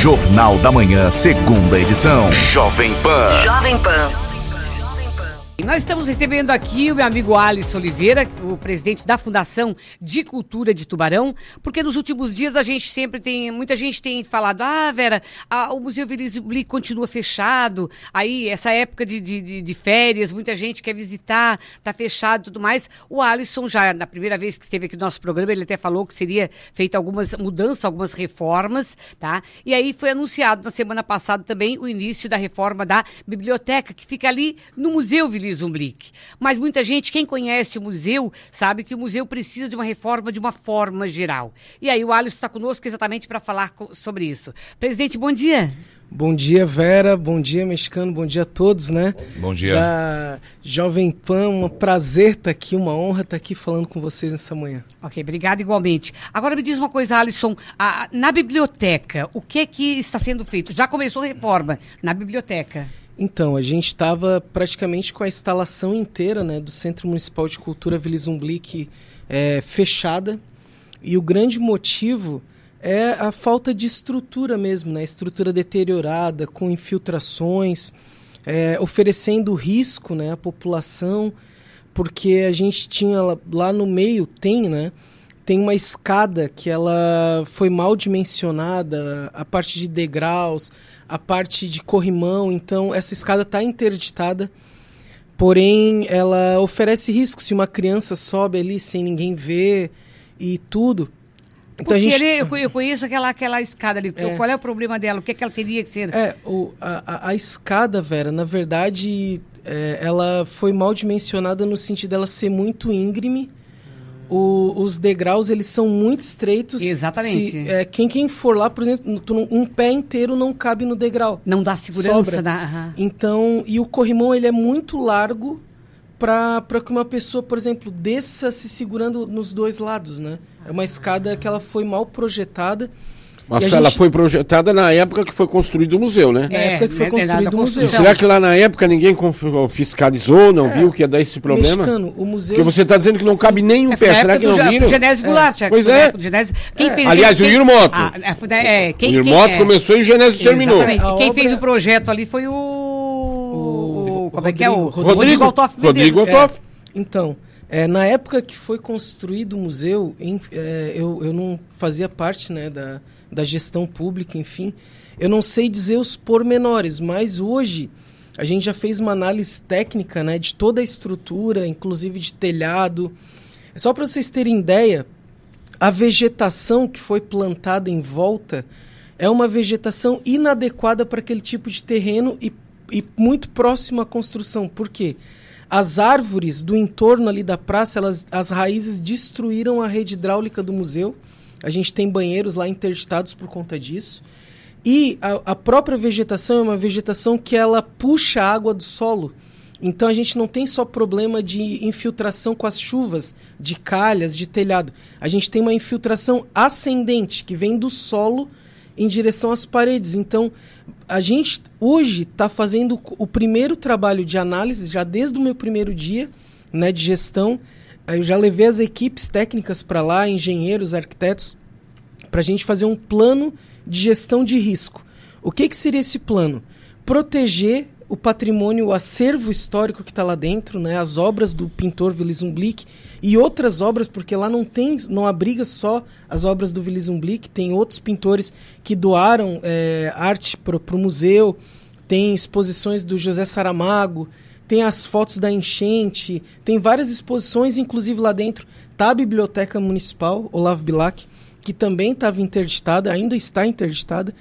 Jornal da Manhã, segunda edição. Jovem Pan. Jovem Pan. Nós estamos recebendo aqui o meu amigo Alisson Oliveira, o presidente da Fundação de Cultura de Tubarão, porque nos últimos dias muita gente tem falado, Vera, o Museu Willis Blick continua fechado, aí essa época de férias, muita gente quer visitar, tá fechado e tudo mais. O Alisson já, na primeira vez que esteve aqui no nosso programa, ele até falou que seria feita algumas mudanças, algumas reformas, tá? E aí foi anunciado na semana passada também o início da reforma da biblioteca, que fica ali no Museu Willis Blick. Mas muita gente, quem conhece o museu, sabe que o museu precisa de uma reforma de uma forma geral. E aí o Alisson está conosco exatamente para falar sobre isso. Presidente, bom dia. Bom dia, Vera. Bom dia, mexicano. Bom dia a todos, né? Bom dia. Da Jovem Pan, um prazer estar aqui, uma honra estar aqui falando com vocês nessa manhã. Ok, obrigado igualmente. Agora me diz uma coisa, Alisson, na biblioteca, o que é que está sendo feito? Já começou a reforma na biblioteca? Então, a gente estava praticamente com a instalação inteira, né, do Centro Municipal de Cultura Willis Blick fechada, e o grande motivo é a falta de estrutura mesmo, né, estrutura deteriorada, com infiltrações, oferecendo risco, né, à população, porque a gente tinha lá no meio, tem uma escada que ela foi mal dimensionada, a parte de degraus, a parte de corrimão, então essa escada está interditada, porém ela oferece risco se uma criança sobe ali sem ninguém ver e tudo. Então, eu conheço aquela escada ali, qual é o problema dela? O que é que ela teria que ser? A escada, Vera, na verdade, ela foi mal dimensionada no sentido dela ser muito íngreme. Os degraus, eles são muito estreitos. Exatamente. Quem for lá, por exemplo, um pé inteiro não cabe no degrau. Não dá segurança. Então, e o corrimão, ele é muito largo para que uma pessoa, por exemplo, desça se segurando nos dois lados, né? É uma escada que ela foi mal projetada. Mas ela foi projetada na época que foi construído o museu, né? Na época que foi construído o museu. Será que lá na época ninguém fiscalizou, não viu que ia dar esse problema? Mexicano, o museu... Porque você está dizendo que não cabe nem um pé, será que não viram? Genésio Goulart. Pois é. Aliás, o Irmoto. O Irmoto começou e o Genésio terminou. Quem fez o projeto ali foi o como é que é? O Rodrigo Altoff. Então... na época que foi construído o museu, eu não fazia parte, né, da gestão pública, enfim. Eu não sei dizer os pormenores, mas hoje a gente já fez uma análise técnica, né, de toda a estrutura, inclusive de telhado. Só para vocês terem ideia, a vegetação que foi plantada em volta é uma vegetação inadequada para aquele tipo de terreno e muito próximo à construção. Por quê? As árvores do entorno ali da praça, as raízes destruíram a rede hidráulica do museu. A gente tem banheiros lá interditados por conta disso. E a própria vegetação é uma vegetação que ela puxa a água do solo. Então a gente não tem só problema de infiltração com as chuvas, de calhas, de telhado. A gente tem uma infiltração ascendente, que vem do solo em direção às paredes. Então, a gente hoje está fazendo o primeiro trabalho de análise, já desde o meu primeiro dia, né, de gestão. Eu já levei as equipes técnicas para lá, engenheiros, arquitetos, para a gente fazer um plano de gestão de risco. O que seria esse plano? Proteger o patrimônio, o acervo histórico que está lá dentro, né, as obras do pintor Willis Blick e outras obras, porque lá não abriga só as obras do Willis Blick, tem outros pintores que doaram arte para o museu, tem exposições do José Saramago, tem as fotos da enchente, tem várias exposições, inclusive lá dentro está a Biblioteca Municipal Olavo Bilac, que também estava interditada, ainda está interditada,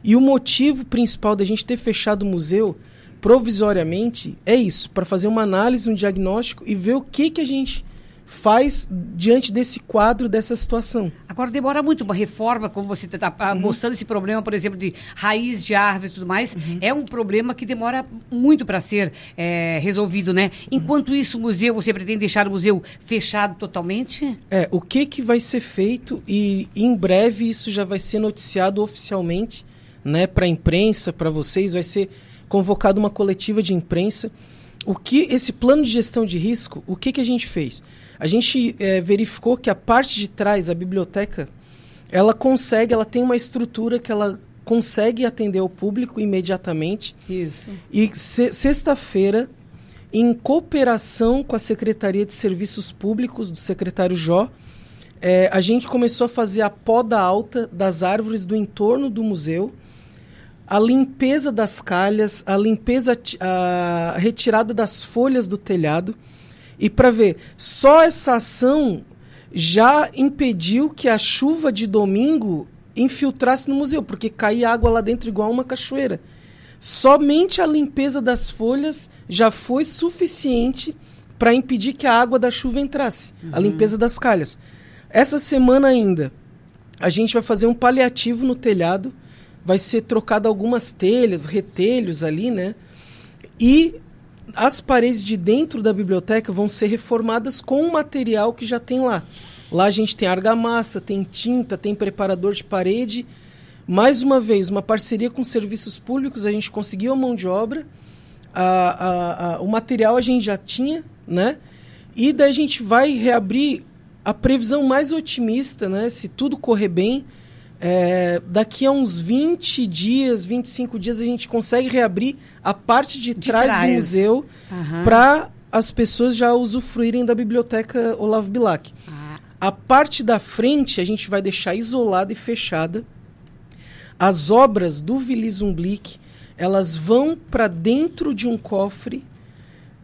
e o motivo principal da gente ter fechado o museu provisoriamente é isso, para fazer uma análise, um diagnóstico e ver o que a gente faz diante desse quadro, dessa situação. Agora, demora muito uma reforma, como você está mostrando esse problema, por exemplo, de raiz de árvore e tudo mais, é um problema que demora muito para ser resolvido, né? Enquanto isso, o museu, você pretende deixar o museu fechado totalmente? O que vai ser feito e em breve isso já vai ser noticiado oficialmente, né, para a imprensa, para vocês, vai ser convocado uma coletiva de imprensa. Esse plano de gestão de risco, o que a gente fez? A gente verificou que a parte de trás, a biblioteca, ela tem uma estrutura que ela consegue atender o público imediatamente. Isso. E sexta-feira, em cooperação com a Secretaria de Serviços Públicos, do secretário Jó, a gente começou a fazer a poda alta das árvores do entorno do museu, a limpeza das calhas, a retirada das folhas do telhado. E para ver, só essa ação já impediu que a chuva de domingo infiltrasse no museu, porque caía água lá dentro igual uma cachoeira. Somente a limpeza das folhas já foi suficiente para impedir que a água da chuva entrasse, a limpeza das calhas. Essa semana ainda, a gente vai fazer um paliativo no telhado, vai ser trocado algumas telhas, retelhos ali, né? E as paredes de dentro da biblioteca vão ser reformadas com o material que já tem lá. Lá a gente tem argamassa, tem tinta, tem preparador de parede. Mais uma vez, uma parceria com serviços públicos, a gente conseguiu a mão de obra, o material a gente já tinha, né? E daí a gente vai reabrir a previsão mais otimista, né? Se tudo correr bem, daqui a uns 20 dias, 25 dias, a gente consegue reabrir a parte de trás do museu para as pessoas já usufruírem da biblioteca Olavo Bilac. A parte da frente a gente vai deixar isolada e fechada. As obras do Willy Zumblick, elas vão para dentro de um cofre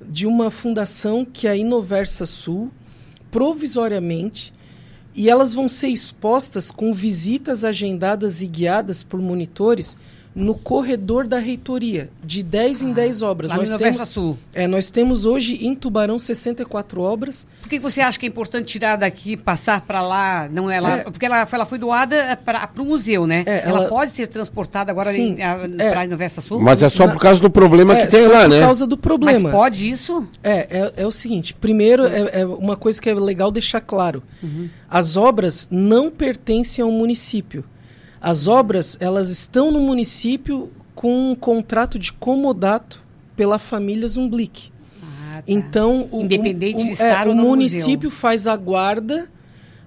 de uma fundação que é a Inoversa Sul, provisoriamente, e elas vão ser expostas com visitas agendadas e guiadas por monitores no corredor da reitoria, de 10 em 10 obras. Nós temos hoje em Tubarão 64 obras. Por que você acha que é importante tirar daqui, passar para lá? Não é lá? Porque ela foi doada para o museu, né? Ela pode ser transportada agora para a Inoversa Sul? Mas é só por causa do problema que tem lá, né? É por causa do problema. Mas pode isso? É o seguinte, primeiro é uma coisa que é legal deixar claro. As obras não pertencem ao município. As obras, elas estão no município com um contrato de comodato pela família Zumblick. Tá. Então, independente de estar ou não o município faz a guarda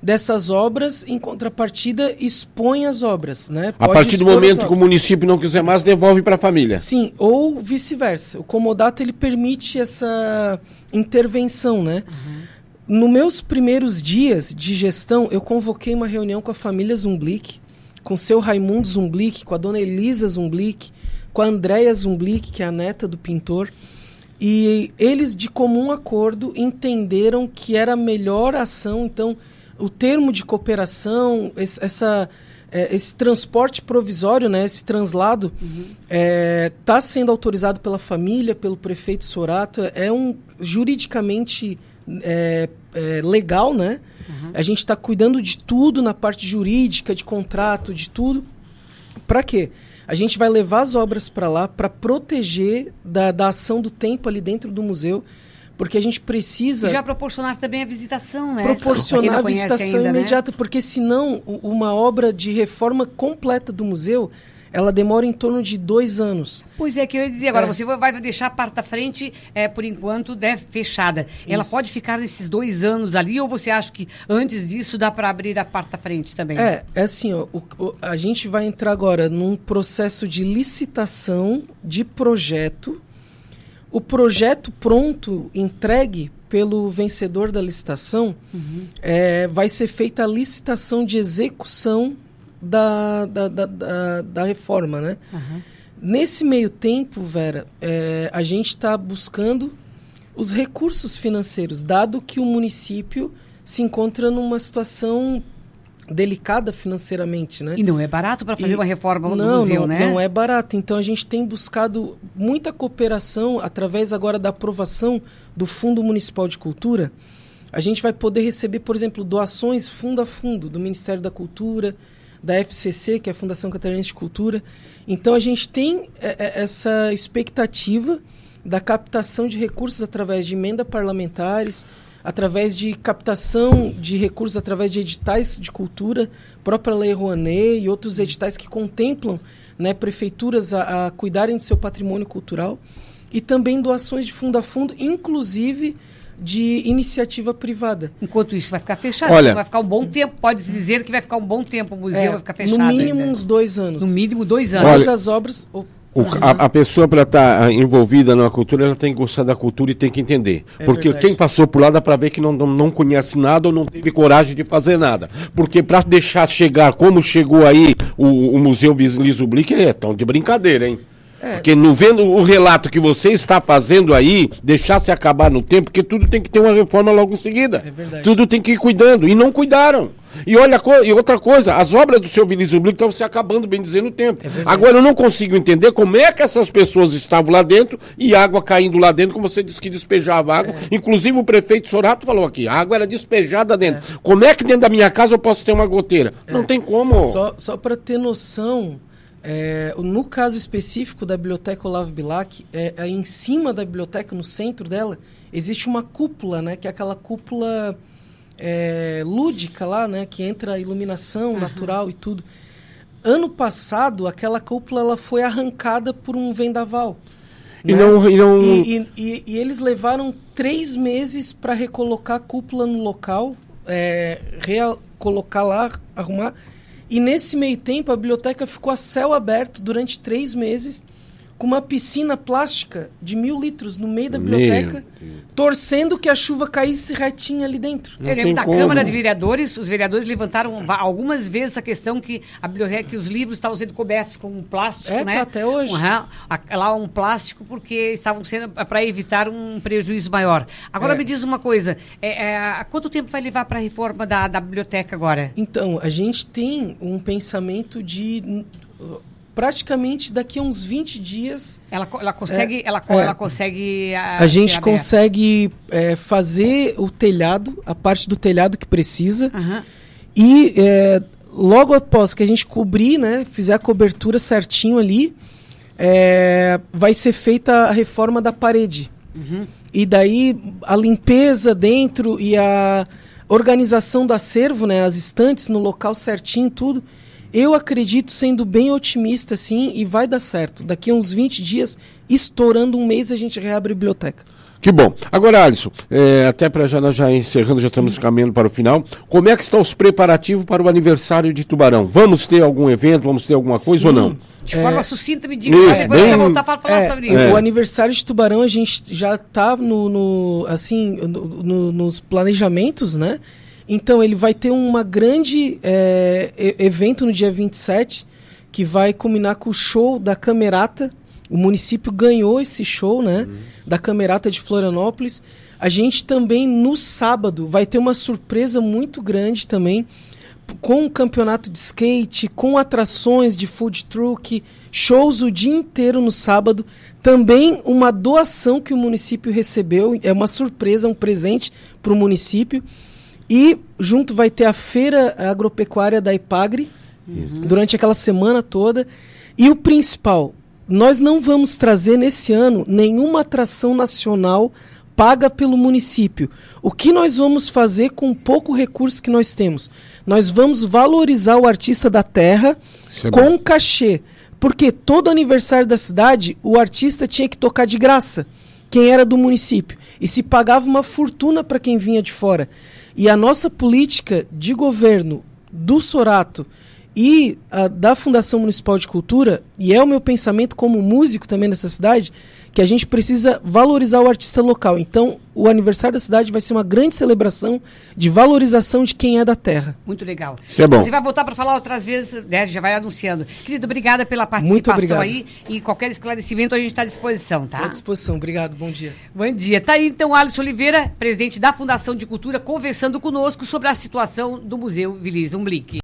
dessas obras, em contrapartida, expõe as obras, né? A partir do momento que o município não quiser mais, devolve para a família. Sim, ou vice-versa. O comodato, ele permite essa intervenção, né? Nos meus primeiros dias de gestão, eu convoquei uma reunião com a família Zumblick, com o seu Raimundo Zumblick, com a dona Elisa Zumblick, com a Andréia Zumblick, que é a neta do pintor. E eles, de comum acordo, entenderam que era a melhor ação. Então, o termo de cooperação, esse transporte provisório, né, esse translado, está sendo autorizado pela família, pelo prefeito Sorato. Juridicamente legal, né? A gente está cuidando de tudo na parte jurídica, de contrato, de tudo. Para quê? A gente vai levar as obras para lá para proteger da ação do tempo ali dentro do museu, porque a gente precisa... E já proporcionar também a visitação, né? Proporcionar a visitação ainda, imediata, né? Porque senão uma obra de reforma completa do museu, ela demora em torno de 2 anos. Pois é, que eu ia dizer agora, você vai deixar a parte da frente, por enquanto, fechada. Isso. Ela pode ficar nesses 2 anos ali, ou você acha que antes disso dá para abrir a parte da frente também? É assim, a gente vai entrar agora num processo de licitação de projeto. O projeto pronto, entregue pelo vencedor da licitação, vai ser feita a licitação de execução da reforma, né? Nesse meio tempo, Vera, a gente está buscando os recursos financeiros, dado que o município se encontra numa situação delicada financeiramente, né? E não é barato para fazer uma reforma no museu, né? Não é barato. Então a gente tem buscado muita cooperação através agora da aprovação do Fundo Municipal de Cultura. A gente vai poder receber, por exemplo, doações fundo a fundo do Ministério da Cultura, da FCC, que é a Fundação Catarinense de Cultura. Então a gente tem essa expectativa da captação de recursos através de emenda parlamentares, através de captação de recursos através de editais de cultura, própria Lei Rouanet e outros editais que contemplam, né, prefeituras a cuidarem do seu patrimônio cultural, e também doações de fundo a fundo, inclusive de iniciativa privada. Enquanto isso vai ficar fechado, vai ficar um bom tempo, pode-se dizer que vai ficar um bom tempo, o museu vai ficar fechado. No mínimo uns 2 anos. No mínimo 2 anos. Mas as obras... A pessoa, para estar envolvida na cultura, ela tem que gostar da cultura e tem que entender. Porque quem passou por lá dá para ver que não conhece nada ou não teve coragem de fazer nada. Porque para deixar chegar como chegou aí o Museu Liso Blick, é tão de brincadeira, hein? Porque não vendo o relato que você está fazendo aí, deixar se acabar no tempo, porque tudo tem que ter uma reforma logo em seguida. É verdade. Tudo tem que ir cuidando. E não cuidaram. E olha, e outra coisa, as obras do seu Liso Blick estão se acabando, bem dizer, no tempo. Agora eu não consigo entender como é que essas pessoas estavam lá dentro e água caindo lá dentro, como você disse que despejava água. Inclusive o prefeito Sorato falou aqui, a água era despejada dentro. Como é que dentro da minha casa eu posso ter uma goteira? Não tem como. Só para ter noção... no caso específico da Biblioteca Olavo Bilac, em cima da biblioteca, no centro dela, existe uma cúpula, né? Que é aquela cúpula lúdica lá, né? Que entra a iluminação natural e tudo. Ano passado, aquela cúpula ela foi arrancada por um vendaval. E, né? e eles levaram 3 meses para recolocar a cúpula no local, colocar lá, arrumar. E nesse meio tempo, a biblioteca ficou a céu aberto durante 3 meses, com uma piscina plástica de 1.000 litros no meio da biblioteca, torcendo que a chuva caísse retinha ali dentro. Eu lembro da Câmara de Vereadores, os vereadores levantaram algumas vezes a questão que a biblioteca, que os livros estavam sendo cobertos com um plástico, né? Tá até hoje. Lá um plástico, porque estavam sendo para evitar um prejuízo maior. Agora me diz uma coisa, quanto tempo vai levar para a reforma da biblioteca agora? Então, a gente tem um pensamento de... praticamente daqui a uns 20 dias... Ela consegue... A gente consegue fazer o telhado, a parte do telhado que precisa. E logo após que a gente cobrir, né, fizer a cobertura certinho ali, vai ser feita a reforma da parede. E daí a limpeza dentro e a organização do acervo, né, as estantes no local certinho, tudo... Eu acredito, sendo bem otimista, sim, e vai dar certo. Daqui a uns 20 dias, estourando um mês, a gente reabre a biblioteca. Que bom. Agora, Alisson, até para nós já encerrando, já estamos caminhando para o final, como é que estão os preparativos para o aniversário de Tubarão? Vamos ter algum evento, vamos ter alguma coisa ou não? De forma sucinta, me diga, depois eu vou voltar a falar sobre isso. O aniversário de Tubarão, a gente já está nos planejamentos, né? Então, ele vai ter uma grande evento no dia 27, que vai culminar com o show da Camerata. O município ganhou esse show, né? Da Camerata de Florianópolis. A gente também, no sábado, vai ter uma surpresa muito grande também, com um campeonato de skate, com atrações de food truck, shows o dia inteiro no sábado. Também uma doação que o município recebeu, é uma surpresa, um presente para o município. E junto vai ter a feira agropecuária da Ipagre, durante aquela semana toda. E o principal, nós não vamos trazer nesse ano nenhuma atração nacional paga pelo município. O que nós vamos fazer com o pouco recurso que nós temos? Nós vamos valorizar o artista da terra com cachê. Porque todo aniversário da cidade, o artista tinha que tocar de graça, quem era do município. E se pagava uma fortuna para quem vinha de fora. E a nossa política de governo do Sorato e da Fundação Municipal de Cultura, e é o meu pensamento como músico também nessa cidade, que a gente precisa valorizar o artista local. Então, o aniversário da cidade vai ser uma grande celebração de valorização de quem é da terra. Muito legal. Isso é bom. Você vai voltar para falar outras vezes, né? Já vai anunciando. Querido, obrigada pela participação aí. E qualquer esclarecimento a gente está à disposição, tá? Estou à disposição. Obrigado. Bom dia. Bom dia. Tá aí então Alisson Oliveira, presidente da Fundação de Cultura, conversando conosco sobre a situação do Museu Liso Blick.